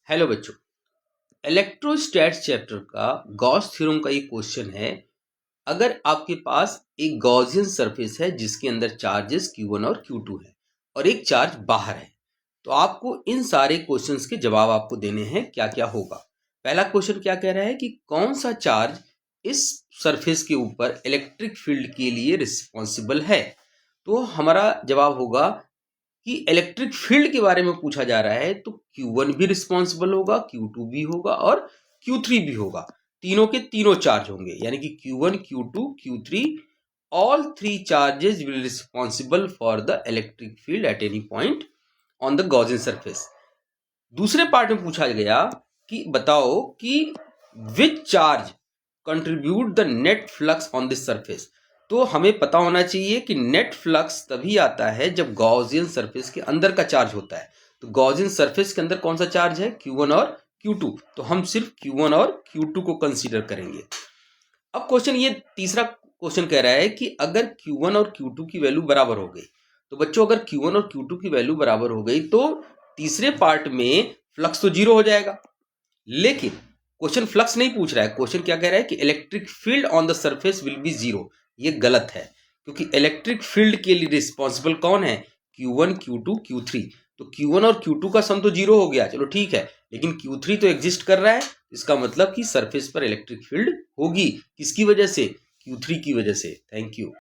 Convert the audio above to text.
Hello बच्चों, इलेक्ट्रोस्टैट्स chapter का Gauss theorem का ये क्वेश्चन है। अगर आपके पास एक गॉसियन सरफेस है जिसके अंदर चार्जेस Q1 और Q2 है और एक चार्ज बाहर है, तो आपको इन सारे क्वेश्चंस के जवाब आपको देने हैं। क्या क्या होगा। पहला क्वेश्चन क्या कह रहा है कि कौन सा चार्ज इस सरफेस के ऊपर इलेक्ट्रिक फील्ड के लिए रिस्पॉन्सिबल है। तो हमारा जवाब होगा कि इलेक्ट्रिक फील्ड के बारे में पूछा जा रहा है तो Q1 भी रिस्पॉन्सिबल होगा, Q2 भी होगा और Q3 भी होगा। तीनों के तीनों चार्ज होंगे, यानी कि Q1, Q2, Q3 all three charges will responsible for the electric field at any point on the Gaussian surface। दूसरे पार्ट में पूछा गया कि बताओ कि which charge contribute the net flux on this surface. तो हमें पता होना चाहिए कि नेट फ्लक्स तभी आता है जब गॉसियन सरफेस के अंदर का चार्ज होता है। तो गॉसियन सरफेस के अंदर कौन सा चार्ज है, Q1 और Q2। तो हम सिर्फ Q1 और Q2 को कंसीडर करेंगे। अब क्वेश्चन ये तीसरा क्वेश्चन कह रहा है कि अगर Q1 और Q2 की वैल्यू बराबर हो गई, तो बच्चों अगर Q1 और Q2 की वैल्यू बराबर हो गई तो तीसरे पार्ट में फ्लक्स तो जीरो हो जाएगा। लेकिन क्वेश्चन फ्लक्स नहीं पूछ रहा है, क्वेश्चन क्या कह रहा है कि electric field on the surface will be zero. ये गलत है, क्योंकि इलेक्ट्रिक फील्ड के लिए रिस्पॉन्सिबल कौन है, Q1, Q2, Q3। तो Q1 और Q2 का सम तो जीरो हो गया, चलो ठीक है, लेकिन Q3 तो एग्जिस्ट कर रहा है। इसका मतलब कि सरफेस पर इलेक्ट्रिक फील्ड होगी। किसकी वजह से, Q3 की वजह से। Thank you.